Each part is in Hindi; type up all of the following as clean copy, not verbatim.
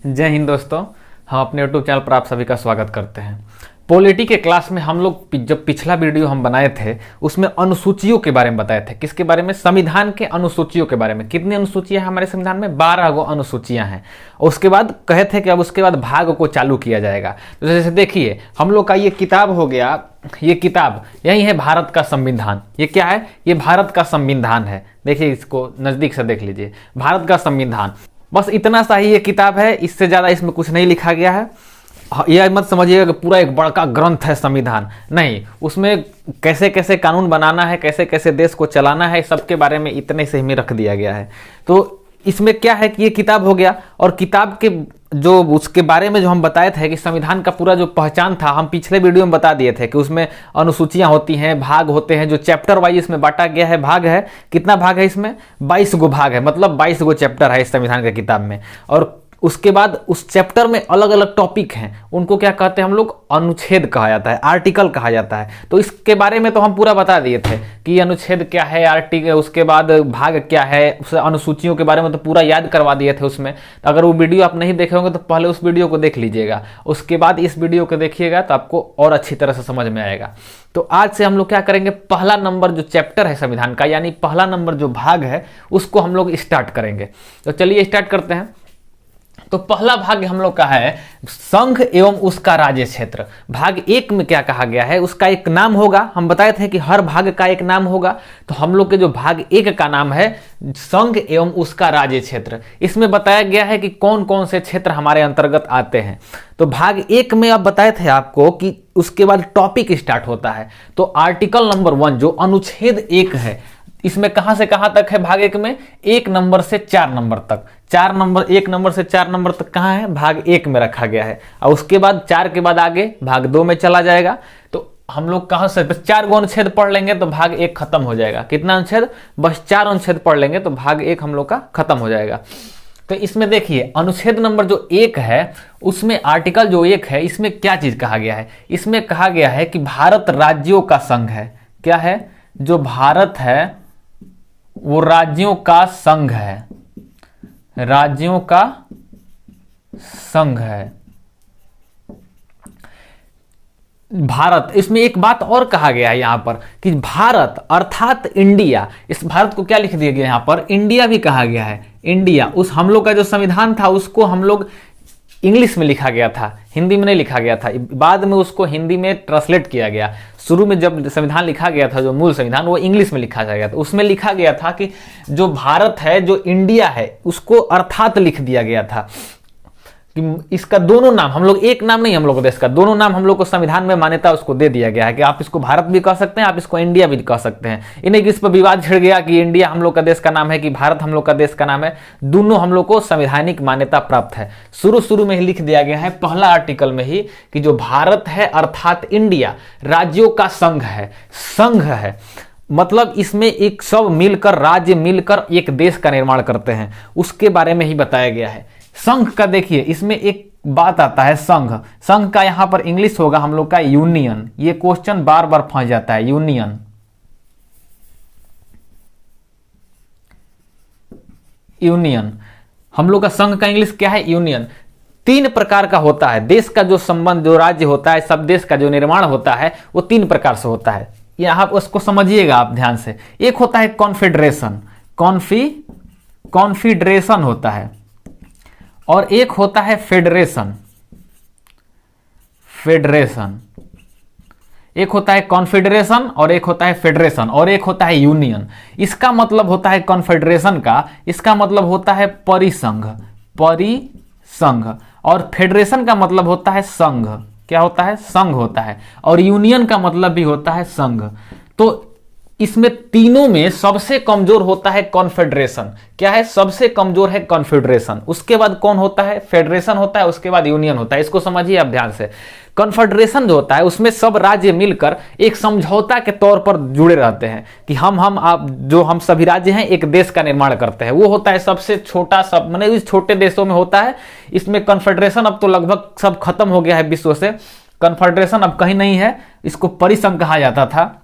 जय हिंद दोस्तों। हम अपने यूट्यूब चैनल पर आप सभी का स्वागत करते हैं। पॉलिटी के क्लास में हम लोग जब पिछला वीडियो हम बनाए थे उसमें अनुसूचियों के बारे में बताए थे। किसके बारे में? संविधान के अनुसूचियों के बारे में। कितनी अनुसूचियां हैं हमारे संविधान में? 12 गो अनुसूचियां हैं। उसके बाद कहे थे कि अब उसके बाद भाग को चालू किया जाएगा। तो जैसे देखिए हम लोग का ये किताब हो गया, ये किताब यही है भारत का संविधान। ये क्या है? ये भारत का संविधान है। देखिए इसको नजदीक से देख लीजिए, भारत का संविधान। बस इतना सा ही ये किताब है, इससे ज़्यादा इसमें कुछ नहीं लिखा गया है। यह मत समझिएगा कि पूरा एक बड़ा ग्रंथ है संविधान, नहीं। उसमें कैसे कैसे कानून बनाना है, कैसे कैसे देश को चलाना है, सबके बारे में इतने से ही रख दिया गया है। तो इसमें क्या है कि ये किताब हो गया, और किताब के जो उसके बारे में जो हम बताए थे कि संविधान का पूरा जो पहचान था, हम पिछले वीडियो में बता दिए थे कि उसमें अनुसूचियां होती हैं, भाग होते हैं, जो चैप्टर वाइज इसमें बांटा गया है। भाग है, कितना भाग है इसमें? 22 गो भाग है, मतलब 22 गो चैप्टर है इस संविधान की किताब में। और उसके बाद उस चैप्टर में अलग अलग टॉपिक हैं, उनको क्या कहते हैं हम लोग? अनुच्छेद कहा जाता है, आर्टिकल कहा जाता है। तो इसके बारे में तो हम पूरा बता दिए थे कि अनुच्छेद क्या है, आर्टिकल, उसके बाद भाग क्या है, उस अनुसूचियों के बारे में तो पूरा याद करवा दिए थे उसमें। तो अगर वो वीडियो आप नहीं देखे होंगे तो पहले उस वीडियो को देख लीजिएगा, उसके बाद इस वीडियो को देखिएगा तो आपको और अच्छी तरह से समझ में आएगा। तो आज से हम लोग क्या करेंगे, पहला नंबर जो चैप्टर है संविधान का, यानी पहला नंबर जो भाग है उसको हम लोग स्टार्ट करेंगे। तो चलिए स्टार्ट करते हैं। तो पहला भाग हम लोग का है संघ एवं उसका राज्य क्षेत्र। भाग 1 में क्या कहा गया है, उसका एक नाम होगा। हम बताए थे कि हर भाग का एक नाम होगा, तो हम लोग के जो भाग 1 का नाम है संघ एवं उसका राज्य क्षेत्र। इसमें बताया गया है कि कौन कौन से क्षेत्र हमारे अंतर्गत आते हैं। तो भाग 1 में अब बताए थे आपको कि उसके बाद टॉपिक स्टार्ट होता है। तो आर्टिकल नंबर 1 जो अनुच्छेद 1 है, इसमें कहां से कहां तक है? भाग 1 में 1 नंबर से 4 नंबर तक। 1 नंबर से 4 नंबर तक कहां है? भाग 1 में रखा गया है। और उसके बाद 4 के बाद आगे भाग 2 में चला जाएगा। तो हम लोग कहां से 4 गो अनुच्छेद पढ़ लेंगे तो भाग 1 खत्म हो जाएगा। कितना अनुच्छेद? बस 4 अनुच्छेद पढ़ लेंगे तो भाग 1 हम लोग का खत्म हो जाएगा। तो इसमें देखिए अनुच्छेद नंबर जो 1 है उसमें आर्टिकल जो 1 है, इसमें क्या चीज कहा गया है? इसमें कहा गया है कि भारत राज्यों का संघ है। क्या है? जो भारत है वो राज्यों का संघ है, राज्यों का संघ है भारत। इसमें एक बात और कहा गया है यहां पर कि भारत अर्थात इंडिया, इस भारत को क्या लिख दिया गया यहां पर? इंडिया भी कहा गया है। इंडिया, उस हम लोग का जो संविधान था उसको हम लोग इंग्लिश में लिखा गया था, हिंदी में नहीं लिखा गया था। बाद में उसको हिंदी में ट्रांसलेट किया गया। शुरू में जब संविधान लिखा गया था, जो मूल संविधान, वो इंग्लिश में लिखा गया था। उसमें लिखा गया था कि जो भारत है, जो इंडिया है, उसको अर्थात लिख दिया गया था कि इसका दोनों नाम, हम लोग एक नाम नहीं, हम लोग देश का दोनों नाम हम लोग को संविधान में मान्यता उसको दे दिया गया है कि आप इसको भारत भी कह सकते हैं, आप इसको इंडिया भी कह सकते हैं। इन्हें इस पर विवाद छिड़ गया कि इंडिया हम लोग का देश का नाम है कि भारत हम लोग का देश का नाम है। दोनों हम लोग को संवैधानिक मान्यता प्राप्त है। शुरू में ही लिख दिया गया है पहला आर्टिकल में ही कि जो भारत है अर्थात इंडिया राज्यों का संघ है। संघ है मतलब इसमें एक सब मिलकर, राज्य मिलकर एक देश का निर्माण करते हैं, उसके बारे में ही बताया गया है। संघ का देखिए इसमें एक बात आता है, संघ। संघ का यहां पर इंग्लिश होगा हम लोग का यूनियन। ये क्वेश्चन बार बार फंस जाता है, यूनियन। यूनियन हम लोग का संघ का इंग्लिश क्या है? यूनियन। 3 प्रकार का होता है देश का जो संबंध, जो राज्य होता है, सब देश का जो निर्माण होता है वो 3 प्रकार से होता है। यहां उसको समझिएगा आप ध्यान से। एक होता है कॉन्फेडरेशन, कॉन्फेडरेशन होता है, और एक होता है फेडरेशन, फेडरेशन। एक होता है कॉन्फेडरेशन और एक होता है फेडरेशन और एक होता है यूनियन। इसका मतलब होता है कॉन्फेडरेशन का, इसका मतलब होता है परिसंघ, परिसंघ। और फेडरेशन का मतलब होता है संघ। क्या होता है? संघ होता है। और यूनियन का मतलब भी होता है संघ। तो इसमें तीनों में सबसे कमजोर होता है कॉन्फेडरेशन। क्या है? सबसे कमजोर है कॉन्फेडरेशन। उसके बाद कौन होता है? फेडरेशन होता है। उसके बाद यूनियन होता है। इसको समझिए आप ध्यान से। कॉन्फेडरेशन जो होता है उसमें सब राज्य मिलकर एक समझौता के तौर पर जुड़े रहते हैं कि हम सभी राज्य हैं, एक देश का निर्माण करते हैं। वो होता है सबसे छोटा, सब माने इस छोटे देशों में होता है। इसमें कॉन्फेडरेशन अब तो लगभग सब खत्म हो गया है विश्व से। कॉन्फेडरेशन अब कहीं नहीं है, इसको परिसंघ कहा जाता था।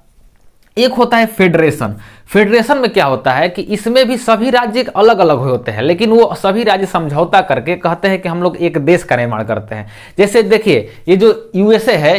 एक होता है फेडरेशन। फेडरेशन में क्या होता है कि इसमें भी सभी राज्य अलग अलग होते हैं, लेकिन वो सभी राज्य समझौता करके कहते हैं कि हम लोग एक देश का निर्माण करते हैं। जैसे देखिए, ये जो यूएसए है,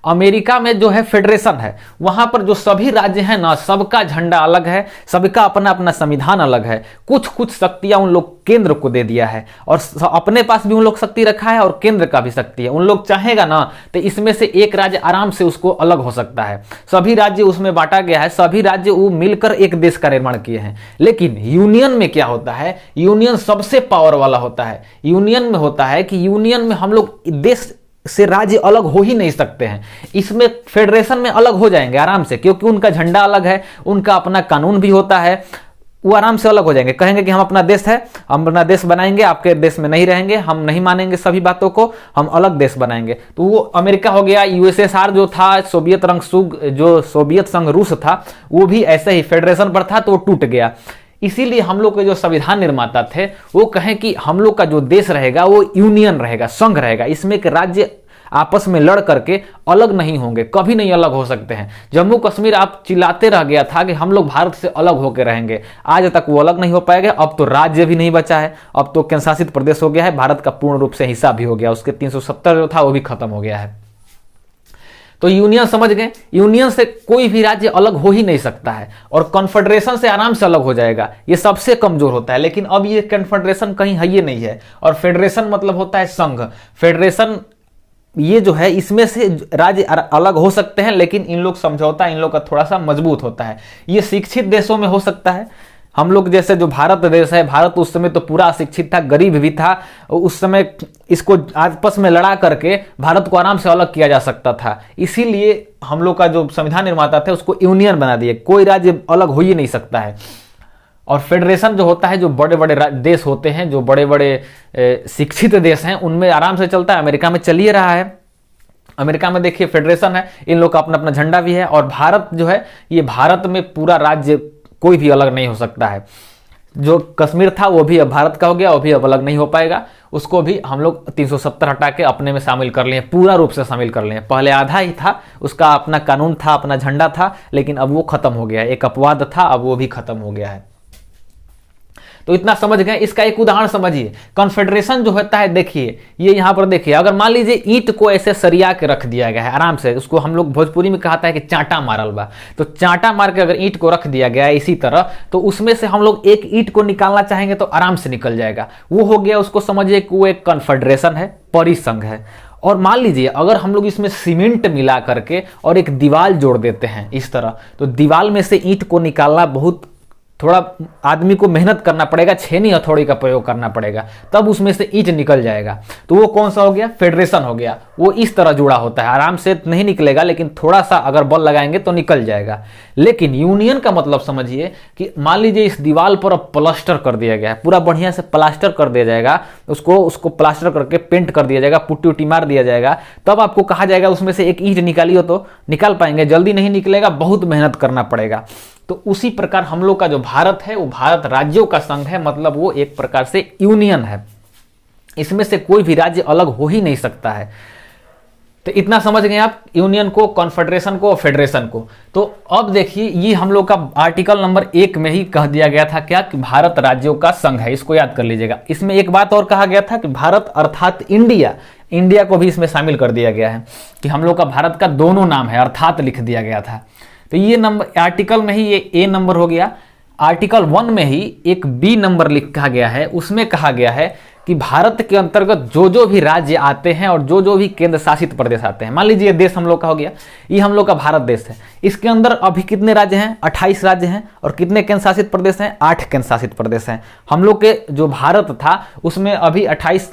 अमेरिका में जो है फेडरेशन है, वहां पर जो सभी राज्य हैं ना, सबका झंडा अलग है, सबका अपना अपना संविधान अलग है। कुछ कुछ शक्तियां उन लोग केंद्र को दे दिया है, और अपने पास भी उन लोग शक्ति रखा है और केंद्र का भी शक्ति है। उन लोग चाहेगा ना तो इसमें से एक राज्य आराम से उसको अलग हो सकता है। सभी राज्य उसमें बांटा गया है, सभी राज्य वो मिलकर एक देश का निर्माण किए हैं। लेकिन यूनियन में क्या होता है, यूनियन सबसे पावर वाला होता है। यूनियन में होता है कि यूनियन में हम लोग देश से राज्य अलग हो ही नहीं सकते हैं। इसमें फेडरेशन में अलग हो जाएंगे आराम से, क्योंकि उनका झंडा अलग है, उनका अपना कानून भी होता है, वो आराम से अलग हो जाएंगे। कहेंगे कि हम अपना देश है, हम अपना देश बनाएंगे, आपके देश में नहीं रहेंगे, हम नहीं मानेंगे सभी बातों को, हम अलग देश बनाएंगे। तो वो अमेरिका हो गया। यूएसएसआर जो था, सोवियत संघ रूस था, वो भी ऐसे ही फेडरेशन पर था, तो वो टूट गया। इसीलिए हम लोग के जो संविधान निर्माता थे वो कहें कि हम लोग का जो देश रहेगा वो यूनियन रहेगा, संघ रहेगा। इसमें एक राज्य आपस में लड़ करके अलग नहीं होंगे, कभी नहीं अलग हो सकते हैं। जम्मू कश्मीर आप चिल्लाते रह गया था कि हम लोग भारत से अलग होकर रहेंगे, आज तक वो अलग नहीं हो पाएगा। अब तो राज्य भी नहीं बचा है, अब तो केंद्र शासित प्रदेश हो गया है, भारत का पूर्ण रूप से हिस्सा भी हो गया, उसके 370 जो था वो भी खत्म हो गया है। तो यूनियन समझ गए, यूनियन से कोई भी राज्य अलग हो ही नहीं सकता है, और कॉन्फेडरेशन से आराम से अलग हो जाएगा, ये सबसे कमजोर होता है। लेकिन अब ये कॉन्फेडरेशन कहीं है ये नहीं है, और फेडरेशन मतलब होता है संघ। फेडरेशन ये जो है, इसमें से राज्य अलग हो सकते हैं, लेकिन इन लोग समझौता इन लोग का थोड़ा सा मजबूत होता है। ये शिक्षित देशों में हो सकता है। हम लोग जैसे जो भारत देश है, भारत उस समय तो पूरा अशिक्षित था, गरीब भी था, उस समय इसको आपस में लड़ा करके भारत को आराम से अलग किया जा सकता था। इसीलिए हम लोग का जो संविधान निर्माता थे उसको यूनियन बना दिए, कोई राज्य अलग हो ही नहीं सकता है। और फेडरेशन जो होता है, जो बड़े बड़े देश होते हैं, जो बड़े बड़े शिक्षित देश हैं, उनमें आराम से चलता है। अमेरिका में चल ही रहा है। अमेरिका में देखिए फेडरेशन है, इन लोग का अपना अपना झंडा भी है। और भारत जो है, ये भारत में पूरा राज्य कोई भी अलग नहीं हो सकता है। जो कश्मीर था वो भी अब भारत का हो गया, वो भी अब अलग नहीं हो पाएगा। उसको भी हम लोग 370 हटा के अपने में शामिल कर लिए, पूरा रूप से शामिल कर लिए। पहले आधा ही था, उसका अपना कानून था, अपना झंडा था, लेकिन अब वो खत्म हो गया है। एक अपवाद था, अब वो भी खत्म हो गया है। तो इतना समझ गए। इसका एक उदाहरण समझिए, कॉन्फेडरेशन जो होता है, देखिए ये यहां पर देखिए, अगर मान लीजिए ईंट को ऐसे सरिया के रख दिया गया है आराम से, उसको हम लोग भोजपुरी में कहता है कि चांटा मारल बा, तो चांटा मार के अगर ईंट को रख दिया गया है इसी तरह, तो उसमें से हम लोग एक ईंट को निकालना चाहेंगे तो आराम से निकल जाएगा। वो हो गया, उसको समझिए कि वो एक कॉन्फेडरेशन है, परिसंघ है। और मान लीजिए अगर हम लोग इसमें सीमेंट मिला करके और एक दीवार जोड़ देते हैं इस तरह, तो दीवार में से ईंट को निकालना बहुत थोड़ा आदमी को मेहनत करना पड़ेगा, छेनी हथौड़ी का प्रयोग करना पड़ेगा, तब उसमें से ईंट निकल जाएगा। तो वो कौन सा हो गया, फेडरेशन हो गया। वो इस तरह जुड़ा होता है, आराम से नहीं निकलेगा, लेकिन थोड़ा सा अगर बल लगाएंगे तो निकल जाएगा। लेकिन यूनियन का मतलब समझिए कि मान लीजिए इस दीवार पर अब प्लास्टर कर दिया गया है, पूरा बढ़िया से प्लास्टर कर दिया जाएगा, उसको प्लास्टर करके पेंट कर दिया जाएगा, पुट्टी उट्टी मार दिया जाएगा, तब आपको कहा जाएगा उसमें से एक ईंट निकालिए, तो निकाल पाएंगे? जल्दी नहीं निकलेगा, बहुत मेहनत करना पड़ेगा। तो उसी प्रकार हम लोग का जो भारत है वो भारत राज्यों का संघ है, मतलब वो एक प्रकार से यूनियन है। इसमें से कोई भी राज्य अलग हो ही नहीं सकता है। तो इतना समझ गए आप, यूनियन को, कॉन्फेडरेशन को और फेडरेशन को। तो अब देखिए, ये हम लोग का आर्टिकल नंबर 1 में ही कह दिया गया था क्या, कि भारत राज्यों का संघ है। इसको याद कर लीजिएगा। इसमें एक बात और कहा गया था कि भारत अर्थात इंडिया को भी इसमें शामिल कर दिया गया है, कि हम लोग का भारत का दोनों नाम है, अर्थात लिख दिया गया था। तो ये नंबर आर्टिकल में ही ये ए नंबर हो गया। आर्टिकल 1 में ही एक बी नंबर लिखा गया है, उसमें कहा गया है कि भारत के अंतर्गत जो जो भी राज्य आते हैं और जो जो भी केंद्र शासित प्रदेश आते हैं, मान लीजिए ये देश हम लोग का हो गया, ये हम लोग का भारत देश है, इसके अंदर अभी कितने राज्य हैं, 28 राज्य हैं, और कितने केंद्र शासित प्रदेश हैं, 8 केंद्र शासित प्रदेश हैं। हम लोग के जो भारत था उसमें अभी 28,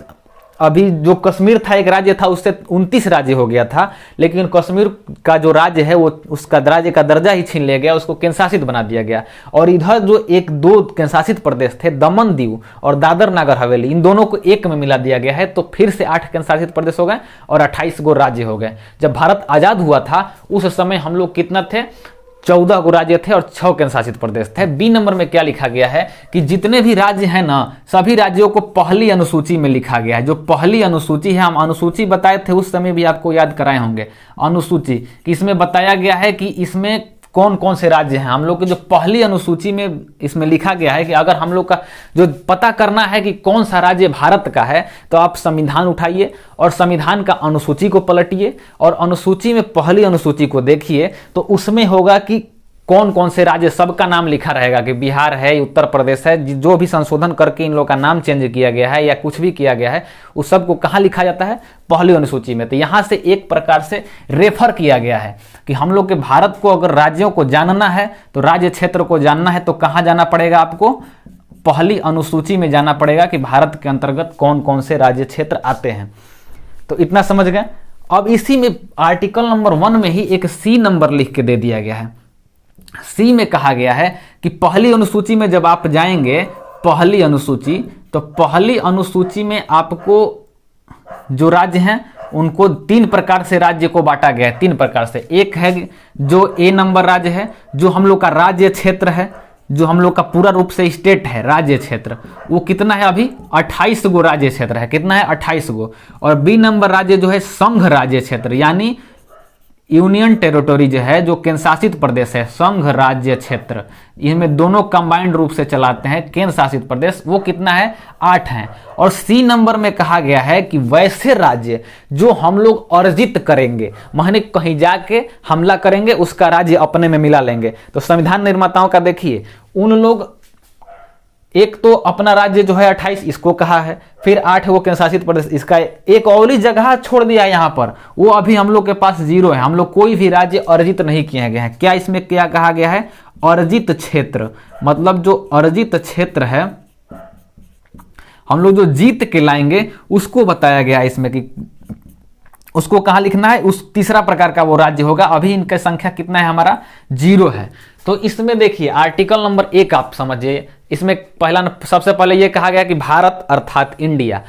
अभी जो कश्मीर था एक राज्य था, उससे 29 राज्य हो गया था, लेकिन कश्मीर का जो राज्य है वो उसका राज्य का दर्जा ही छीन लिया गया, उसको केंद्र शासित बना दिया गया। और इधर जो 1-2 केंद्र शासित प्रदेश थे, दमन दीव और दादर नगर हवेली, इन दोनों को एक में मिला दिया गया है, तो फिर से 8 केंद्र शासित प्रदेश हो गए और 28 गो राज्य हो गए। जब भारत आजाद हुआ था उस समय हम लोग कितना थे, 14 गो राज्य थे और 6 केंद्र शासित प्रदेश थे। बी नंबर में क्या लिखा गया है कि जितने भी राज्य हैं ना, सभी राज्यों को पहली अनुसूची में लिखा गया है। जो पहली अनुसूची है, हम अनुसूची बताए थे उस समय भी, आपको याद कराए होंगे अनुसूची, कि इसमें बताया गया है कि इसमें कौन कौन से राज्य हैं। हम लोग के जो पहली अनुसूची में इसमें लिखा गया है कि अगर हम लोग का जो पता करना है कि कौन सा राज्य भारत का है, तो आप संविधान उठाइए और संविधान का अनुसूची को पलटिए और अनुसूची में पहली अनुसूची को देखिए, तो उसमें होगा कि कौन कौन से राज्य, सबका नाम लिखा रहेगा कि बिहार है, उत्तर प्रदेश है, जो भी संशोधन करके इन लोग का नाम चेंज किया गया है या कुछ भी किया गया है, उस सब को कहाँ लिखा जाता है, पहली अनुसूची में। तो यहाँ से एक प्रकार से रेफर किया गया है कि हम लोग के भारत को अगर राज्यों को जानना है, तो राज्य क्षेत्र को जानना है, तो कहाँ जाना पड़ेगा आपको, पहली अनुसूची में जाना पड़ेगा कि भारत के अंतर्गत कौन कौन से राज्य क्षेत्र आते हैं। तो इतना समझ गए। अब इसी में आर्टिकल नंबर 1 में ही एक सी नंबर लिख के दे दिया गया है। सी में कहा गया है कि पहली अनुसूची में जब आप जाएंगे, पहली अनुसूची, तो पहली अनुसूची में आपको जो राज्य हैं उनको 3 प्रकार से राज्य को बांटा गया है। 3 प्रकार से, एक है जो ए नंबर राज्य है, जो हम लोग का राज्य क्षेत्र है, जो हम लोग का पूरा रूप से स्टेट है राज्य क्षेत्र, वो कितना है अभी 28 गो राज्य क्षेत्र है। कितना है 28 गो। और बी नंबर राज्य जो है संघ राज्य क्षेत्र, यानी यूनियन टेरिटोरी जो है, जो केंद्र शासित प्रदेश है, संघ राज्य क्षेत्र, इनमें दोनों कंबाइंड रूप से चलाते हैं केंद्र शासित प्रदेश, वो कितना है 8 हैं। और सी नंबर में कहा गया है कि वैसे राज्य जो हम लोग अर्जित करेंगे, माने कहीं जाके हमला करेंगे, उसका राज्य अपने में मिला लेंगे। तो संविधान निर्माताओं का देखिए, उन लोग एक तो अपना राज्य जो है 28 इसको कहा है, फिर 8 है वो केंद्र शासित प्रदेश, इसका एक और ही जगह छोड़ दिया है यहाँ पर, वो अभी हम लोग के पास 0 है। हम लोग कोई भी राज्य अर्जित नहीं किए गए हैं। क्या इसमें क्या कहा गया है, अर्जित क्षेत्र, मतलब जो अर्जित क्षेत्र है हम लोग जो जीत के लाएंगे उसको बताया गया है इसमें कि उसको कहाँ लिखना है, उस तीसरा प्रकार का वो राज्य होगा। अभी इनका संख्या कितना है, हमारा 0 है। तो इसमें देखिए आर्टिकल नंबर 1 आप समझिए, इसमें पहला सबसे पहले ये कहा गया कि भारत अर्थात इंडिया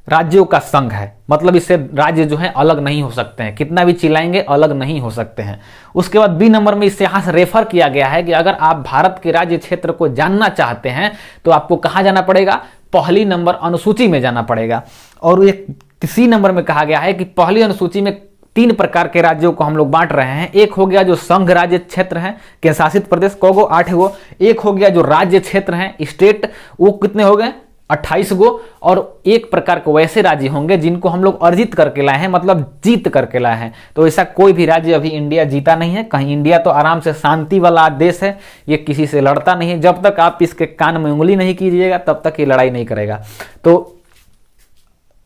राज्यों का संघ है, मतलब इससे राज्य जो है अलग नहीं हो सकते हैं, कितना भी चिल्लाएंगे अलग नहीं हो सकते हैं। उसके बाद बी नंबर में इससे यहाँ से रेफर किया गया है कि अगर आप भारत के राज्य क्षेत्र को जानना चाहते हैं तो आपको कहाँ जाना पड़ेगा, पहली नंबर अनुसूची में जाना पड़ेगा। और एक सी नंबर में कहा गया है कि पहली अनुसूची में 3 प्रकार के राज्यों को हम लोग बांट रहे हैं। एक हो गया जो संघ राज्य क्षेत्र है, केंद्र शासित प्रदेश, को 8 गो। एक हो गया जो राज्य क्षेत्र है, स्टेट, वो कितने हो गए 28 गो। और एक प्रकार के वैसे राज्य होंगे जिनको हम लोग अर्जित करके लाए हैं, मतलब जीत करके लाए हैं। तो ऐसा कोई भी राज्य अभी इंडिया जीता नहीं है कहीं। इंडिया तो आराम से शांति वाला देश है, ये किसी से लड़ता नहीं है। जब तक आप इसके कान में उंगली नहीं कीजिएगा तब तक ये लड़ाई नहीं करेगा। तो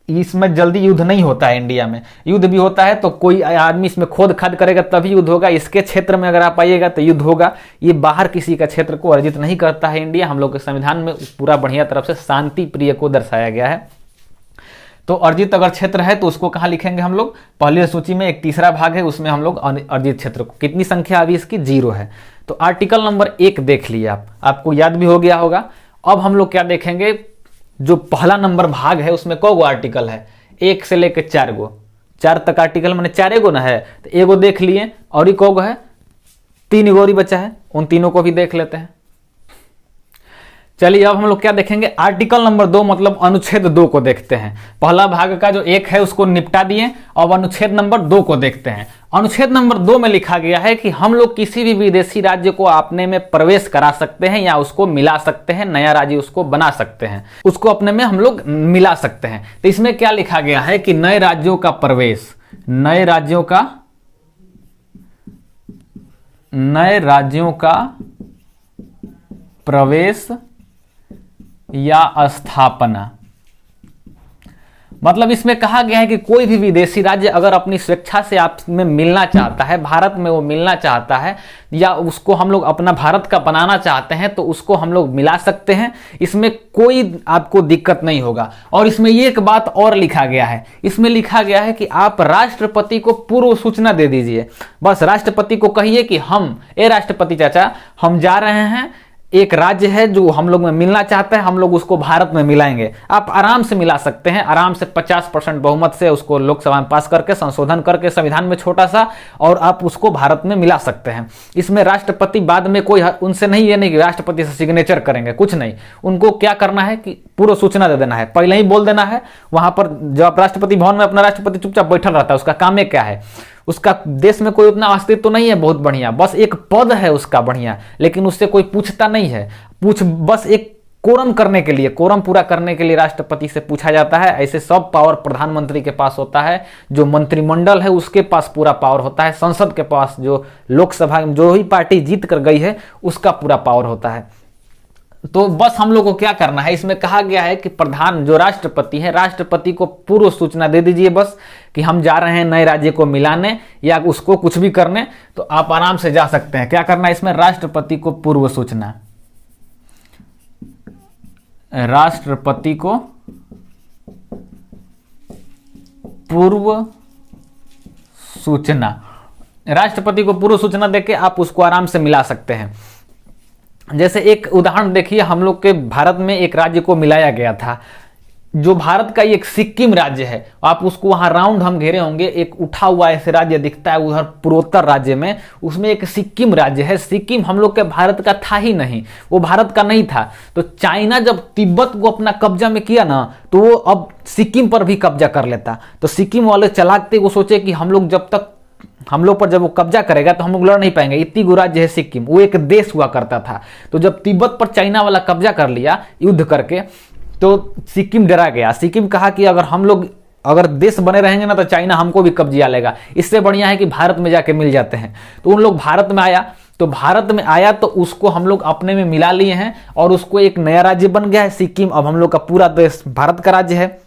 इसमें जल्दी युद्ध नहीं होता है इंडिया में। युद्ध भी होता है तो कोई आदमी इसमें खोद खाद करेगा तभी युद्ध होगा। इसके क्षेत्र में अगर आप आइएगा तो युद्ध होगा। ये बाहर किसी का क्षेत्र को अर्जित नहीं करता है इंडिया। हम लोग के संविधान में पूरा बढ़िया तरफ से शांति प्रिय को दर्शाया गया है। तो अर्जित अगर क्षेत्र है तो उसको कहाँ लिखेंगे हम लोग, पहली सूची में एक तीसरा भाग है उसमें हम लोग अर्जित क्षेत्र को, कितनी संख्या अभी इसकी 0 है। तो आर्टिकल नंबर 1 देख लिए आपको याद भी हो गया होगा। अब हम लोग क्या देखेंगे, जो पहला नंबर भाग है उसमें कौ गो आर्टिकल है, 1 से लेकर 4 गो, 4 तक आर्टिकल मैंने 4 गो ना है, तो एगो देख लिए। और ही कौ गो है, 3 गो ही बचा है, उन तीनों को भी देख लेते हैं। चलिए अब हम लोग क्या देखेंगे, आर्टिकल नंबर 2 मतलब अनुच्छेद 2 को देखते हैं। पहला भाग का जो 1 है उसको निपटा दिए, अब अनुच्छेद नंबर 2 को देखते हैं। अनुच्छेद नंबर 2 में लिखा गया है कि हम लोग किसी भी विदेशी राज्य को अपने में प्रवेश करा सकते हैं या उसको मिला सकते हैं, नया राज्य उसको बना सकते हैं, उसको अपने में हम लोग मिला सकते हैं। तो इसमें क्या लिखा गया है कि नए राज्यों का प्रवेश, नए राज्यों का प्रवेश या स्थापना, मतलब इसमें कहा गया है कि कोई भी विदेशी राज्य अगर अपनी स्वेच्छा से आप में मिलना चाहता है, भारत में वो मिलना चाहता है या उसको हम लोग अपना भारत का बनाना चाहते हैं तो उसको हम लोग मिला सकते हैं। इसमें कोई आपको दिक्कत नहीं होगा। और इसमें ये एक बात और लिखा गया है, इसमें लिखा गया है कि आप राष्ट्रपति को पूर्व सूचना दे दीजिए। बस राष्ट्रपति को कहिए कि राष्ट्रपति चाचा, हम जा रहे हैं, एक राज्य है जो हम लोग में मिलना चाहता है, हम लोग उसको भारत में मिलाएंगे। आप आराम से मिला सकते हैं, आराम से 50% बहुमत से उसको लोकसभा में पास करके संशोधन करके संविधान में छोटा सा, और आप उसको भारत में मिला सकते हैं। इसमें राष्ट्रपति बाद में कोई उनसे नहीं, ये नहीं कि राष्ट्रपति से सिग्नेचर करेंगे, कुछ नहीं। उनको क्या करना है कि पूर्व सूचना दे देना है, पहले ही बोल देना है। वहां पर जब राष्ट्रपति भवन में अपना राष्ट्रपति चुपचाप बैठल रहता है, उसका काम क्या है, उसका देश में कोई उतना अस्तित्व तो नहीं है बहुत बढ़िया, बस एक पद है उसका बढ़िया, लेकिन उससे कोई पूछता नहीं है। बस एक कोरम करने के लिए, कोरम पूरा करने के लिए राष्ट्रपति से पूछा जाता है। ऐसे सब पावर प्रधानमंत्री के पास होता है, जो मंत्रिमंडल है उसके पास पूरा पावर होता है, संसद के पास, जो लोकसभा में जो ही पार्टी जीत कर गई है उसका पूरा पावर होता है। तो बस हम लोग को क्या करना है, इसमें कहा गया है कि प्रधान जो राष्ट्रपति है, राष्ट्रपति को पूर्व सूचना दे दीजिए बस कि हम जा रहे हैं नए राज्य को मिलाने या उसको कुछ भी करने, तो आप आराम से जा सकते हैं। क्या करना है इसमें, राष्ट्रपति को पूर्व सूचना, राष्ट्रपति को पूर्व सूचना, राष्ट्रपति को पूर्व सूचना देके आप उसको आराम से मिला सकते हैं। जैसे एक उदाहरण देखिए, हम लोग के भारत में एक राज्य को मिलाया गया था, जो भारत का एक सिक्किम राज्य है। आप उसको वहां राउंड हम घेरे होंगे, एक उठा हुआ ऐसे राज्य दिखता है उधर पूर्वोत्तर राज्य में, उसमें एक सिक्किम राज्य है। सिक्किम हम लोग के भारत का था ही नहीं, वो भारत का नहीं था। तो चाइना जब तिब्बत को अपना कब्जा में किया ना, तो वो अब सिक्किम पर भी कब्जा कर लेता। तो सिक्किम वाले चालाक थे, वो सोचे कि हम लोग जब तक हम लोग पर जब वो कब्जा करेगा तो हम लोग लड़ नहीं पाएंगे, इतनी गो राज्य है सिक्किम, वो एक देश हुआ करता था। तो जब तिब्बत पर चाइना वाला कब्जा कर लिया युद्ध करके, तो सिक्किम डरा गया। सिक्किम कहा कि अगर हम लोग अगर देश बने रहेंगे ना तो चाइना हमको भी कब्जा लेगा, इससे बढ़िया है कि भारत में जाके मिल जाते हैं। तो उन लोग भारत में आया, तो भारत में आया तो उसको हम लोग अपने में मिला लिए हैं और उसको एक नया राज्य बन गया है सिक्किम। अब हम लोग का पूरा देश भारत का राज्य है।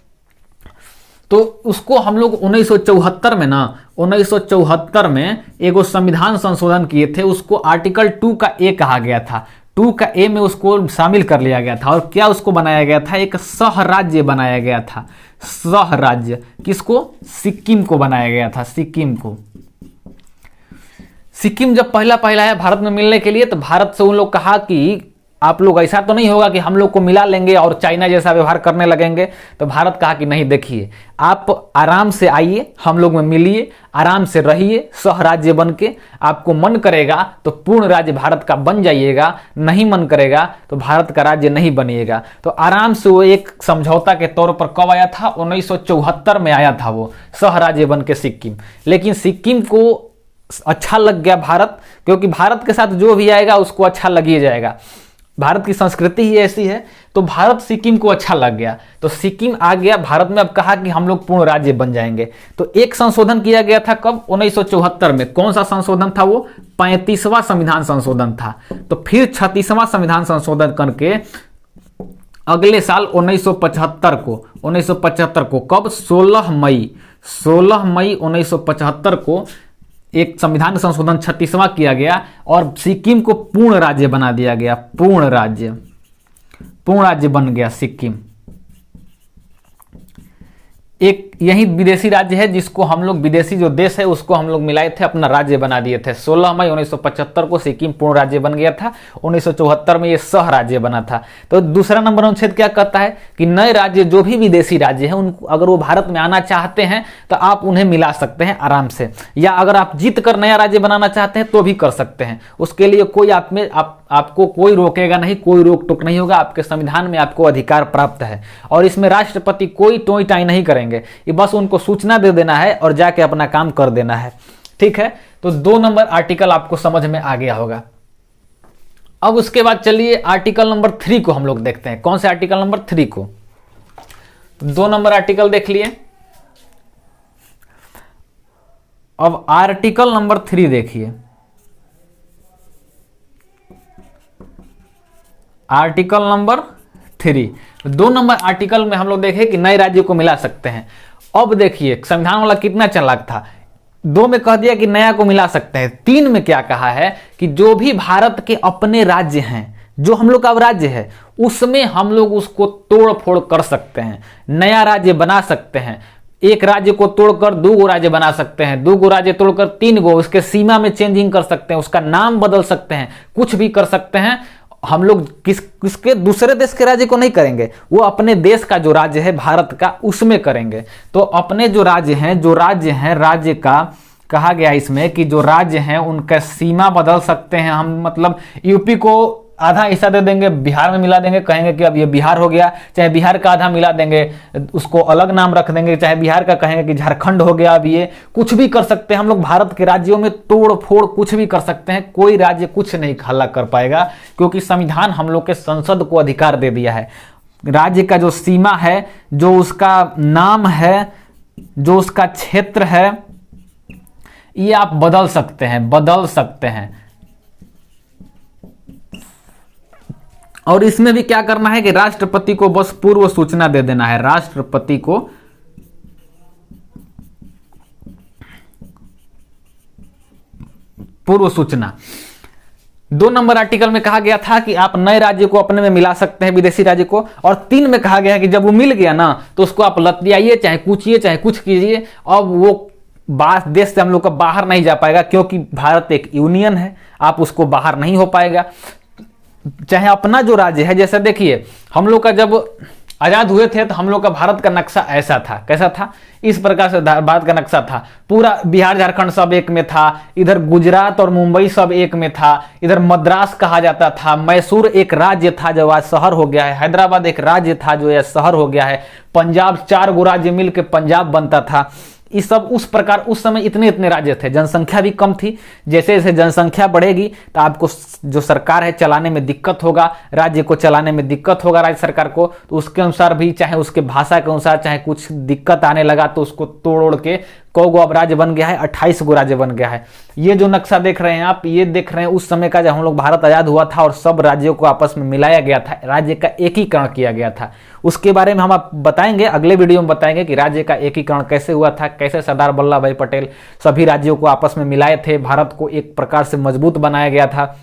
तो उसको हम लोग 1974 में ना, 1974 में एगो संविधान संशोधन किए थे, उसको आर्टिकल 2 का ए कहा गया था। 2 का ए में उसको शामिल कर लिया गया था। और क्या उसको बनाया गया था, एक सह राज्य बनाया गया था। सह राज्य किसको, सिक्किम को बनाया गया था, सिक्किम को। सिक्किम जब पहला आया भारत में मिलने के लिए, तो भारत से उन लोग कहा कि आप लोग ऐसा तो नहीं होगा कि हम लोग को मिला लेंगे और चाइना जैसा व्यवहार करने लगेंगे। तो भारत कहा कि नहीं, देखिए आप आराम से आइए, हम लोग में मिलिए, आराम से रहिए सह राज्य बन के। आपको मन करेगा तो पूर्ण राज्य भारत का बन जाइएगा, नहीं मन करेगा तो भारत का राज्य नहीं बनिएगा। तो आराम से वो एक समझौता के तौर पर कब आया था, 1974 में आया था वो सह राज्य बन के सिक्किम। लेकिन सिक्किम को अच्छा लग गया भारत, क्योंकि भारत के साथ जो भी आएगा उसको अच्छा लग ही जाएगा। भारत की संस्कृति ही ऐसी है। तो भारत सिक्किम को अच्छा लग गया, तो सिक्किम आ गया भारत में। अब कहा कि हम लोग पूर्ण राज्य बन जाएंगे। तो एक संशोधन किया गया था कब, 1974 में। कौन सा संशोधन था वो, 35वां संविधान संशोधन था। तो फिर 36वां संविधान संशोधन करके अगले साल 1975 को कब, 16 मई 1975 को एक संविधान संशोधन 36वां किया गया और सिक्किम को पूर्ण राज्य बना दिया गया। पूर्ण राज्य बन गया सिक्किम। एक यही विदेशी राज्य है जिसको हम लोग, विदेशी जो देश है उसको हम लोग मिलाए थे, अपना राज्य बना दिए थे। 16 मई 1975 को सिक्किम पूर्ण राज्य बन गया था। 1974 में ये सह राज्य बना था। तो दूसरा नंबर अनुच्छेद क्या कहता है कि नए राज्य, जो भी विदेशी राज्य हैं, उनको अगर वो भारत में आना चाहते हैं तो आप उन्हें मिला सकते हैं आराम से, या अगर आप जीत कर नया राज्य बनाना चाहते हैं तो भी कर सकते हैं। उसके लिए कोई आपको कोई रोकेगा नहीं, कोई रोक टोक नहीं होगा। आपके संविधान में आपको अधिकार प्राप्त है और इसमें राष्ट्रपति कोई टोई टाई नहीं करेंगे। ये बस उनको सूचना दे देना है और जाके अपना काम कर देना है। ठीक है, तो 2 नंबर आर्टिकल आपको समझ में आ गया होगा। अब उसके बाद चलिए आर्टिकल नंबर 3 को हम लोग देखते हैं। कौन से आर्टिकल नंबर 3 को, तो 2 नंबर आर्टिकल देख लिए। अब आर्टिकल नंबर 3 देखिए। आर्टिकल नंबर 3, 2 नंबर आर्टिकल में हम लोग देखें कि नए राज्य को मिला सकते हैं। अब देखिए संविधान वाला कितना चालाक था। 2 में कह दिया कि नया को मिला सकते हैं। 3 में क्या कहा है कि जो भी भारत के अपने राज्य हैं, जो हम लोग का अब राज्य है, उसमें हम लोग उसको तोड़ फोड़ कर सकते हैं, नया राज्य बना सकते हैं। एक राज्य को तोड़कर 2 गो राज्य बना सकते हैं, 2 गो राज्य तोड़कर 3 गो, उसके सीमा में चेंजिंग कर सकते हैं, उसका नाम बदल सकते हैं, कुछ भी कर सकते हैं। हम लोग किसके दूसरे देश के राज्य को नहीं करेंगे, वो अपने देश का जो राज्य है भारत का उसमें करेंगे। तो अपने जो राज्य हैं राज्य का कहा गया इसमें कि जो राज्य हैं उनका सीमा बदल सकते हैं हम। मतलब यूपी को आधा हिस्सा दे देंगे, बिहार में मिला देंगे, कहेंगे कि अब ये बिहार हो गया, चाहे बिहार का आधा मिला देंगे, उसको अलग नाम रख देंगे, चाहे बिहार का कहेंगे कि झारखंड हो गया। अब ये कुछ भी कर सकते हैं हम लोग, भारत के राज्यों में तोड़ फोड़ कुछ भी कर सकते हैं, कोई राज्य कुछ नहीं हल्ला कर पाएगा, क्योंकि संविधान हम लोग के संसद को अधिकार दे दिया है। राज्य का जो सीमा है, जो उसका नाम है, जो उसका क्षेत्र है, ये आप बदल सकते हैं, बदल सकते हैं। और इसमें भी क्या करना है कि राष्ट्रपति को बस पूर्व सूचना दे देना है, राष्ट्रपति को पूर्व सूचना। 2 नंबर आर्टिकल में कहा गया था कि आप नए राज्य को अपने में मिला सकते हैं, विदेशी राज्य को, और 3 में कहा गया है कि जब वो मिल गया ना तो उसको आप लतियाइए, चाहे कूचिए, चाहे कुछ कीजिए, अब वो देश से हम लोग का बाहर नहीं जा पाएगा, क्योंकि भारत एक यूनियन है, आप उसको बाहर नहीं हो पाएगा। चाहे अपना जो राज्य है, जैसे देखिए हम लोग का जब आजाद हुए थे तो हम लोग का भारत का नक्शा ऐसा था, कैसा था, इस प्रकार से भारत का नक्शा था, पूरा बिहार झारखंड सब एक में था, इधर गुजरात और मुंबई सब एक में था, इधर मद्रास कहा जाता था, मैसूर एक राज्य था जो आज शहर हो गया है, हैदराबाद एक राज्य था जो आज शहर हो गया है, पंजाब 4 गो राज्य मिलकर पंजाब बनता था। इस सब उस प्रकार उस समय इतने इतने राज्य थे, जनसंख्या भी कम थी। जैसे जैसे जनसंख्या बढ़ेगी तो आपको जो सरकार है चलाने में दिक्कत होगा, राज्य को चलाने में दिक्कत होगा राज्य सरकार को, तो उसके अनुसार भी, चाहे उसके भाषा के अनुसार चाहे कुछ दिक्कत आने लगा तो उसको तोड़ के कौ गो अब राज्य बन गया है, 28 गो राज्य बन गया है। ये जो नक्शा देख रहे हैं आप, ये देख रहे हैं उस समय का जब हम लोग भारत आजाद हुआ था और सब राज्यों को आपस में मिलाया गया था, राज्य का एकीकरण किया गया था। उसके बारे में हम आप बताएंगे, अगले वीडियो में बताएंगे कि राज्य का एकीकरण कैसे हुआ था, कैसे सरदार वल्लभ भाई पटेल सभी राज्यों को आपस में मिलाए थे, भारत को एक प्रकार से मजबूत बनाया गया था,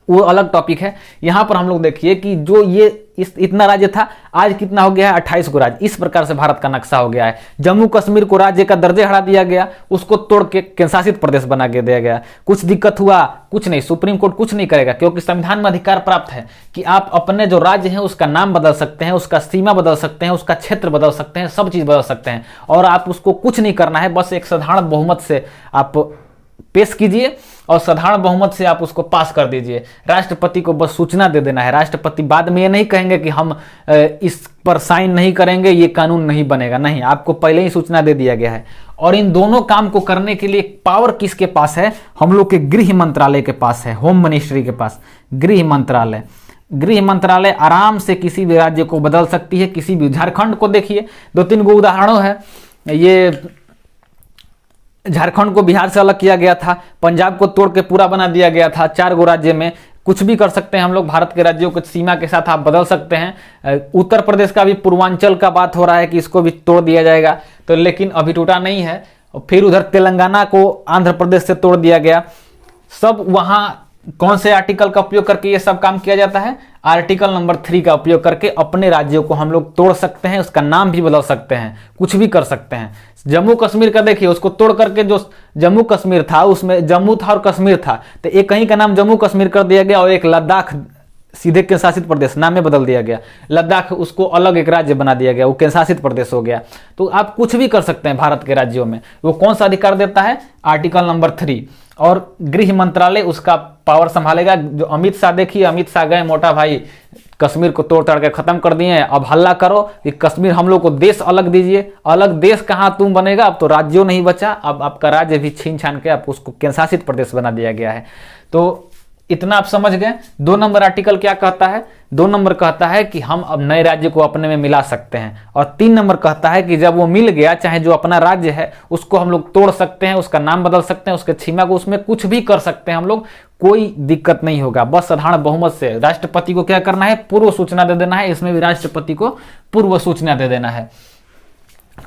वो अलग टॉपिक है। यहां पर हम लोग देखिए कि जो ये इतना राज्य था, आज कितना हो गया है, 28 गो राज्य। इस प्रकार से भारत का नक्शा हो गया है। जम्मू कश्मीर को राज्य का दर्जा हटा दिया गया, उसको तोड़ के केंद्रशासित प्रदेश बना के दिया गया। कुछ दिक्कत हुआ, कुछ नहीं, सुप्रीम कोर्ट कुछ नहीं करेगा, क्योंकि संविधान में अधिकार प्राप्त है कि आप अपने जो राज्य है उसका नाम बदल सकते हैं, उसका सीमा बदल सकते हैं, उसका क्षेत्र बदल सकते हैं, सब चीज बदल सकते हैं, और आप उसको कुछ नहीं करना है, बस एक साधारण बहुमत से आप पेश कीजिए और साधारण बहुमत से आप उसको पास कर दीजिए। राष्ट्रपति को बस सूचना दे देना है। राष्ट्रपति बाद में ये नहीं कहेंगे कि हम इस पर साइन नहीं करेंगे, ये कानून नहीं बनेगा, नहीं, आपको पहले ही सूचना दे दिया गया है। और इन दोनों काम को करने के लिए पावर किसके पास है, हम लोग के गृह मंत्रालय के पास है, होम मिनिस्ट्री के पास। गृह मंत्रालय आराम से किसी भी राज्य को बदल सकती है, किसी भी। झारखंड को देखिए, 2-3 गो उदाहरणों है, ये झारखंड को बिहार से अलग किया गया था, पंजाब को तोड़ के पूरा बना दिया गया था, 4 गो राज्य में। कुछ भी कर सकते हैं हम लोग, भारत के राज्यों को सीमा के साथ आप बदल सकते हैं। उत्तर प्रदेश का भी पूर्वांचल का बात हो रहा है कि इसको भी तोड़ दिया जाएगा, तो लेकिन अभी टूटा नहीं है। फिर उधर तेलंगाना को आंध्र प्रदेश से तोड़ दिया गया। सब वहां कौन से आर्टिकल का उपयोग करके ये सब काम किया जाता है, आर्टिकल नंबर 3 का उपयोग करके अपने राज्यों को हम लोग तोड़ सकते हैं, उसका नाम भी बदल सकते हैं, कुछ भी कर सकते हैं। जम्मू कश्मीर का देखिए, उसको तोड़ करके जो जम्मू कश्मीर था उसमें जम्मू था और कश्मीर था, तो एक कहीं का नाम जम्मू कश्मीर कर दिया गया और एक लद्दाख सीधे केंद्र शासित प्रदेश नाम में बदल दिया गया। लद्दाख उसको अलग एक राज्य बना दिया गया, वो केंद्र शासित प्रदेश हो गया। तो आप कुछ भी कर सकते हैं भारत के राज्यों में। वो कौन सा अधिकार देता है, आर्टिकल नंबर 3। और गृह मंत्रालय उसका पावर संभालेगा। जो अमित शाह, देखिए अमित शाह गए, मोटा भाई कश्मीर को तोड़ ताड़ के खत्म कर दिए, अब हल्ला करो कि कश्मीर हम लोग को देश अलग दीजिए। अलग देश कहाँ तुम बनेगा, अब तो राज्यों नहीं बचा, अब आपका राज्य भी छीन छान के आप उसको केंद्र शासित प्रदेश बना दिया गया है। तो इतना आप समझ गए। 2 नंबर आर्टिकल क्या कहता है, 2 नंबर कहता है कि हम अब नए राज्य को अपने में मिला सकते हैं, और 3 नंबर कहता है कि जब वो मिल गया, चाहे जो अपना राज्य है उसको हम लोग तोड़ सकते हैं, उसका नाम बदल सकते हैं, उसके सीमा को, उसमें कुछ भी कर सकते हैं हम लोग, कोई दिक्कत नहीं होगा। बस साधारण बहुमत से राष्ट्रपति को क्या करना है, पूर्व सूचना दे देना है। इसमें भी राष्ट्रपति को पूर्व सूचना दे देना है।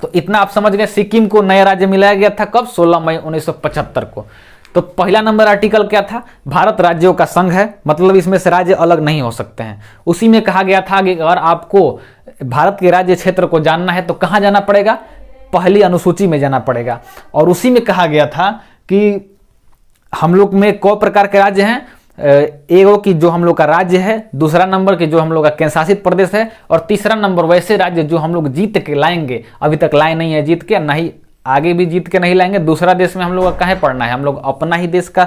तो इतना आप समझ गए। सिक्किम को नया राज्य मिलाया गया था कब, 16 मई 1975 को। तो पहला नंबर आर्टिकल क्या था, भारत राज्यों का संघ है, मतलब इसमें से राज्य अलग नहीं हो सकते हैं। उसी में कहा गया था कि अगर आपको भारत के राज्य क्षेत्र को जानना है तो कहाँ जाना पड़ेगा, पहली अनुसूची में जाना पड़ेगा। और उसी में कहा गया था कि हम लोग में कई प्रकार के राज्य हैं, एगो की जो हम लोग का राज्य है, दूसरा नंबर की जो हम लोग का केंद्र शासित प्रदेश है, और तीसरा नंबर वैसे राज्य जो हम लोग जीत के लाएंगे, अभी तक लाए नहीं है जीत के, नहीं आगे भी जीत के नहीं लाएंगे। दूसरा देश में हम लोग का काहे पढ़ना है, हम लोग अपना ही देश का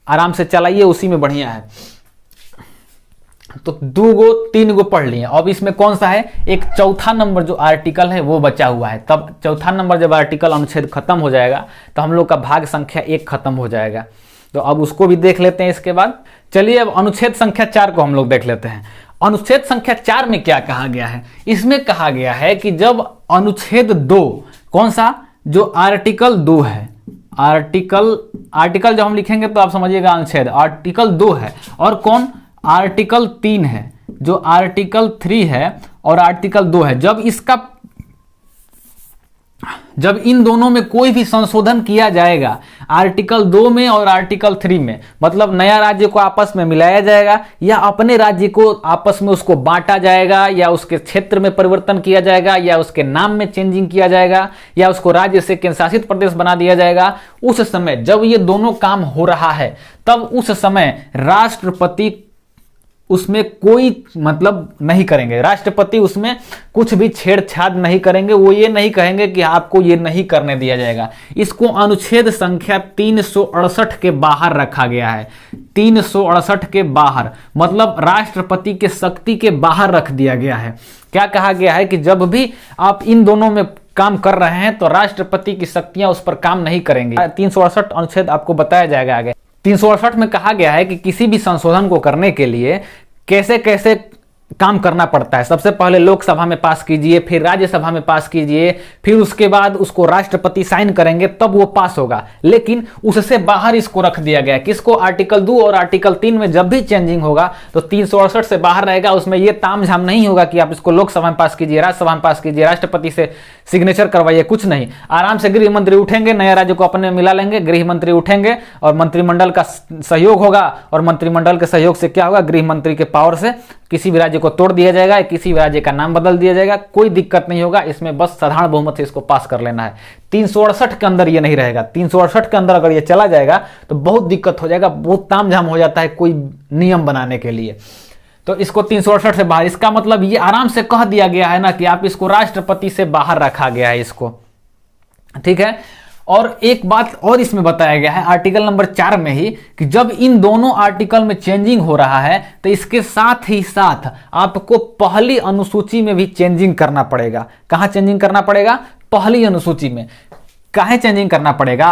आराम से चलाइए, उसी में बढ़िया है। तो 2 गो 3 गो पढ़ लिए। अब इसमें कौन सा है, एक चौथा नंबर जो आर्टिकल है वो बचा हुआ है। तब चौथा नंबर जब आर्टिकल अनुच्छेद खत्म हो जाएगा तो हम लोग का भाग संख्या 1 खत्म हो जाएगा। तो अब उसको भी देख लेते हैं इसके बाद। चलिए अब अनुच्छेद संख्या 4 को हम लोग देख लेते हैं। अनुच्छेद संख्या 4 में क्या कहा गया है, इसमें कहा गया है कि जब अनुच्छेद 2, कौन सा, जो आर्टिकल 2 है, आर्टिकल जब हम लिखेंगे तो आप समझिएगा अनुच्छेद, आर्टिकल 2 है, और कौन, आर्टिकल 3 है, जो आर्टिकल 3 है और आर्टिकल 2 है, जब इन दोनों में कोई भी संशोधन किया जाएगा, आर्टिकल 2 में और आर्टिकल 3 में, मतलब नया राज्य को आपस में मिलाया जाएगा या अपने राज्य को आपस में उसको बांटा जाएगा या उसके क्षेत्र में परिवर्तन किया जाएगा या उसके नाम में चेंजिंग किया जाएगा या उसको राज्य से केंद्र शासित प्रदेश बना दिया जाएगा, उस समय जब ये दोनों काम हो रहा है तब उस समय राष्ट्रपति उसमें कोई मतलब नहीं करेंगे, राष्ट्रपति उसमें कुछ भी छेड़छाड़ नहीं करेंगे। वो ये नहीं कहेंगे कि आपको ये नहीं करने दिया जाएगा। इसको अनुच्छेद संख्या 368 के बाहर रखा गया है। 368 के बाहर मतलब राष्ट्रपति के शक्ति के बाहर रख दिया गया है। क्या कहा गया है कि जब भी आप इन दोनों में काम कर रहे हैं तो राष्ट्रपति की शक्तियां उस पर काम नहीं करेंगी। 368 अनुच्छेद आपको बताया जाएगा आगे। 368 में कहा गया है कि किसी भी संशोधन को करने के लिए कैसे कैसे काम करना पड़ता है। सबसे पहले लोकसभा में पास कीजिए, फिर राज्यसभा में पास कीजिए, फिर उसके बाद उसको राष्ट्रपति साइन करेंगे तब वो पास होगा। लेकिन उससे बाहर इसको रख दिया गया है। किसको, आर्टिकल 2 और आर्टिकल 3 में जब भी चेंजिंग होगा तो 368 से बाहर रहेगा। उसमें ये तामझाम नहीं होगा कि आप इसको लोकसभा में पास कीजिए, राज्यसभा में पास कीजिए, राष्ट्रपति से सिग्नेचर करवाइए, कुछ नहीं। आराम से गृह मंत्री उठेंगे, नया राज्य को अपने मिला लेंगे, गृह मंत्री उठेंगे और मंत्रिमंडल का सहयोग होगा और मंत्रिमंडल के सहयोग से क्या होगा, गृह मंत्री के पावर से किसी भी राज्य को तोड़ दिया जाएगा, किसी भी राज्य का नाम बदल दिया जाएगा, कोई दिक्कत नहीं होगा। इसमें बस साधारण बहुमत से इसको पास कर लेना है। 368 के अंदर ये नहीं रहेगा। 368 के अंदर अगर ये चला जाएगा तो बहुत दिक्कत हो जाएगा, बहुत तामझाम हो जाता है कोई नियम बनाने के लिए। तो इसको 368 से बाहर, इसका मतलब ये आराम से कह दिया गया है ना कि आप इसको राष्ट्रपति से बाहर रखा गया है इसको, ठीक है। और एक बात और इसमें बताया गया है आर्टिकल नंबर 4 में ही कि जब इन दोनों आर्टिकल में चेंजिंग हो रहा है तो इसके साथ ही साथ आपको पहली अनुसूची में भी चेंजिंग करना पड़ेगा। कहां चेंजिंग करना पड़ेगा, पहली अनुसूची में। काहे चेंजिंग करना पड़ेगा,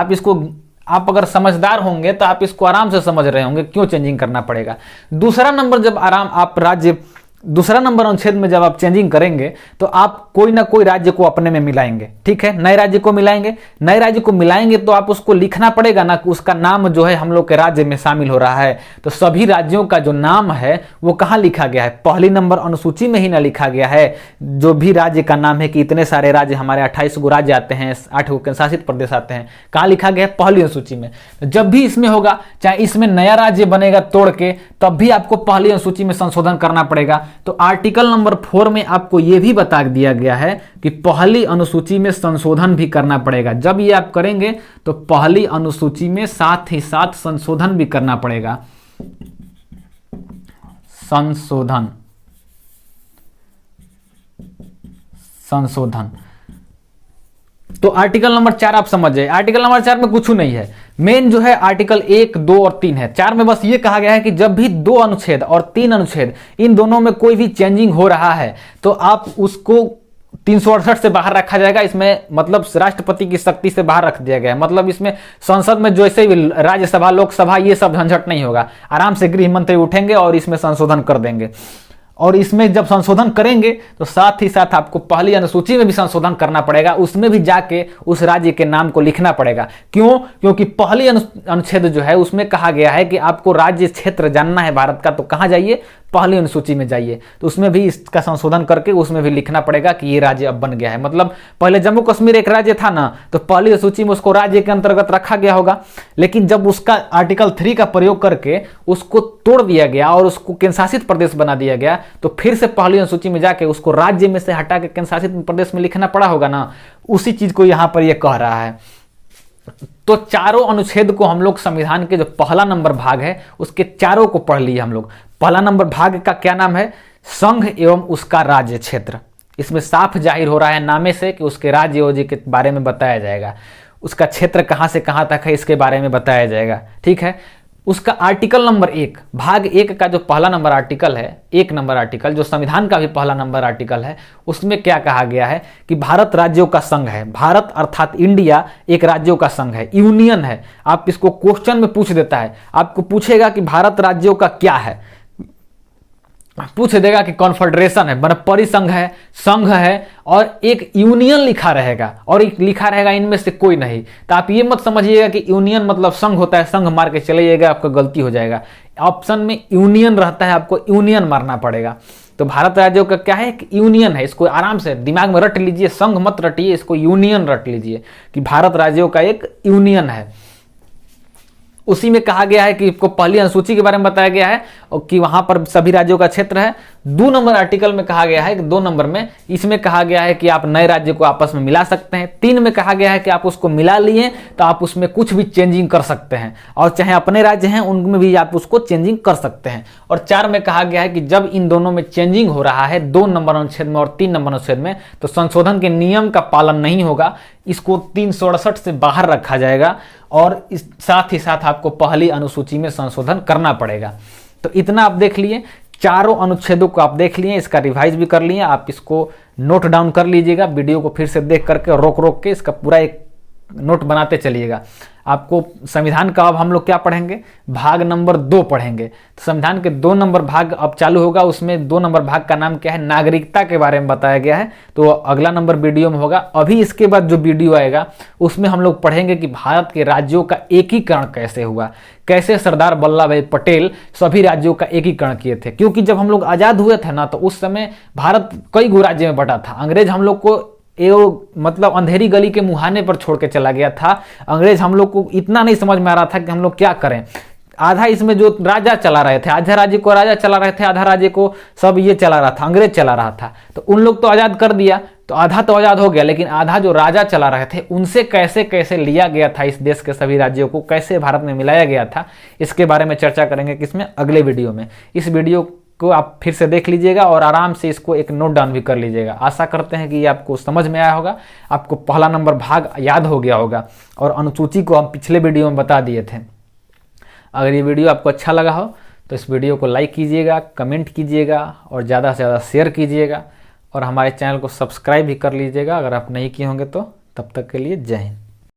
आप अगर समझदार होंगे तो आप इसको आराम से समझ रहे होंगे क्यों चेंजिंग करना पड़ेगा। दूसरा नंबर अनुच्छेद में जब आप चेंजिंग करेंगे तो आप कोई ना कोई राज्य को अपने में मिलाएंगे, ठीक है। नए राज्य को मिलाएंगे तो आप उसको लिखना पड़ेगा ना कि उसका नाम जो है हम लोग के राज्य में शामिल हो रहा है। तो सभी राज्यों का जो नाम है वो कहाँ लिखा गया है, पहली नंबर अनुसूची में ही ना लिखा गया है। जो भी राज्य का नाम है कि इतने सारे राज्य, हमारे 28 गो राज्य आते हैं, 8 गो केंद्र शासित प्रदेश आते हैं, कहाँ लिखा गया है, पहली अनुसूची में। जब भी इसमें होगा, चाहे इसमें नया राज्य बनेगा तोड़ के, तब भी आपको पहली अनुसूची में संशोधन करना पड़ेगा। तो आर्टिकल नंबर 4 में आपको यह भी बता दिया गया है कि पहली अनुसूची में संशोधन भी करना पड़ेगा। जब ये आप करेंगे तो पहली अनुसूची में साथ ही साथ संशोधन भी करना पड़ेगा। संशोधन। तो आर्टिकल नंबर 4 आप समझ जाए। आर्टिकल नंबर 4 में कुछ नहीं है, मेन जो है आर्टिकल 1, 2 और 3 है। 4 में बस ये कहा गया है कि जब भी 2 अनुच्छेद और 3 अनुच्छेद इन दोनों में कोई भी चेंजिंग हो रहा है तो आप उसको 368 से बाहर रखा जाएगा। इसमें मतलब राष्ट्रपति की शक्ति से बाहर रख दिया गया है। मतलब इसमें संसद में जैसे भी राज्यसभा, लोकसभा, ये सब झंझट नहीं होगा। आराम से गृह मंत्री उठेंगे और इसमें संशोधन कर देंगे। और इसमें जब संशोधन करेंगे तो साथ ही साथ आपको पहली अनुसूची में भी संशोधन करना पड़ेगा। उसमें भी जाके उस राज्य के नाम को लिखना पड़ेगा। क्यों? क्योंकि पहली अनुच्छेद जो है उसमें कहा गया है कि आपको राज्य क्षेत्र जानना है भारत का, तो कहाँ जाइए, पहली अनुसूची में जाइए। तो उसमें भी इसका संशोधन करके उसमें भी लिखना पड़ेगा कि ये राज्य अब बन गया है। मतलब पहले जम्मू कश्मीर एक राज्य था ना, तो पहली अनुसूची में उसको राज्य के अंतर्गत रखा गया होगा। लेकिन जब उसका आर्टिकल 3 का प्रयोग करके उसको तोड़ दिया गया और उसको केंद्र शासित प्रदेश बना दिया गया, तो फिर से पहली अनुसूची में जाके उसको राज्य में से हटा के केंद्र शासित प्रदेश में लिखना पड़ा होगा ना। उसी चीज को यहां पर यह कह रहा है। तो चारों अनुच्छेद को हम लोग संविधान के जो पहला नंबर भाग है उसके चारों को पढ़ लिए हम लोग। पहला नंबर भाग का क्या नाम है, संघ एवं उसका राज्य क्षेत्र। इसमें साफ जाहिर हो रहा है नामे से कि उसके राज्य योजना के बारे में बताया जाएगा, उसका क्षेत्र कहां से कहां तक है इसके बारे में बताया जाएगा, ठीक है। उसका आर्टिकल नंबर 1 भाग 1 का जो पहला नंबर आर्टिकल है, 1 नंबर आर्टिकल जो संविधान का भी पहला नंबर आर्टिकल है, उसमें क्या कहा गया है कि भारत राज्यों का संघ है। भारत अर्थात इंडिया एक राज्यों का संघ है, यूनियन है। आप इसको क्वेश्चन में पूछ देता है, आपको पूछेगा कि भारत राज्यों का क्या है, पूछ देगा कि कॉन्फेडरेशन है, मतलब परिसंघ है, संघ है, और एक यूनियन लिखा रहेगा, और एक लिखा रहेगा इनमें से कोई नहीं। तो आप ये मत समझिएगा कि यूनियन मतलब संघ होता है, संघ मार के चले जाइएगा, आपको गलती हो जाएगा। ऑप्शन में यूनियन रहता है, आपको यूनियन मारना पड़ेगा। तो भारत राज्यों का क्या है, एक यूनियन है। इसको आराम से दिमाग में रट लीजिए, संघ मत रटिए, इसको यूनियन रट लीजिए कि भारत राज्यों का एक यूनियन है। उसी में कहा गया है कि आपको पहली अनुसूची के बारे में बताया गया है और कि वहां पर सभी राज्यों का क्षेत्र है। 2 नंबर आर्टिकल में कहा गया है कि 2 नंबर में इसमें कहा गया है कि आप नए राज्य को आपस में मिला सकते हैं। 3 में कहा गया है कि आप उसको मिला लिए तो आप उसमें कुछ भी चेंजिंग कर सकते हैं, और चाहे अपने राज्य हैं उनमें भी आप उसको चेंजिंग कर सकते हैं। और 4 में कहा गया है कि जब इन दोनों में चेंजिंग हो रहा है, 2 नंबर अनुच्छेद में और 3 नंबर अनुच्छेद में, तो संशोधन के नियम का पालन नहीं होगा, इसको 368 से बाहर रखा जाएगा, और इस साथ ही साथ आपको पहली अनुसूची में संशोधन करना पड़ेगा। तो इतना आप देख लिए, चारों अनुच्छेदों को आप देख लिए, इसका रिवाइज भी कर लिए। आप इसको नोट डाउन कर लीजिएगा, वीडियो को फिर से देख करके रोक रोक के इसका पूरा एक नोट बनाते चलिएगा। आपको संविधान का अब हम लोग क्या पढ़ेंगे, भाग नंबर 2 पढ़ेंगे। तो संविधान के 2 नंबर भाग अब चालू होगा। उसमें 2 नंबर भाग का नाम क्या है, नागरिकता के बारे में बताया गया है। तो अगला नंबर वीडियो में होगा। अभी इसके बाद जो वीडियो आएगा उसमें हम लोग पढ़ेंगे कि भारत के राज्यों का एकीकरण कैसे हुआ, कैसे सरदार वल्लभ भाई पटेल सभी राज्यों का एकीकरण किए थे। क्योंकि जब हम लोग आजाद हुए थे ना, तो उस समय भारत कई गो राज्य में बटा था। अंग्रेज हम लोग को मतलब अंधेरी गली के मुहाने पर छोड़ के चला गया था। अंग्रेज हम लोग को इतना नहीं समझ में आ रहा था कि हम लोग क्या करें। आधा इसमें जो राजा चला रहे थे, आधा राज्य को राजा चला रहे थे, आधा राज्य को सब ये चला रहा था, अंग्रेज चला रहा था। तो उन लोग तो आजाद कर दिया, तो आधा तो आजाद हो गया, लेकिन आधा जो राजा चला रहे थे उनसे कैसे कैसे लिया गया था, इस देश के सभी राज्यों को कैसे भारत में मिलाया गया था, इसके बारे में चर्चा करेंगे किसमें, अगले वीडियो में। इस वीडियो को आप फिर से देख लीजिएगा और आराम से इसको एक नोट डाउन भी कर लीजिएगा। आशा करते हैं कि ये आपको समझ में आया होगा, आपको पहला नंबर भाग याद हो गया होगा, और अनुसूची को हम पिछले वीडियो में बता दिए थे। अगर ये वीडियो आपको अच्छा लगा हो तो इस वीडियो को लाइक कीजिएगा, कमेंट कीजिएगा और ज़्यादा से ज़्यादा शेयर कीजिएगा, और हमारे चैनल को सब्सक्राइब भी कर लीजिएगा अगर आप नहीं किए होंगे तो। तब तक के लिए जय हिंद।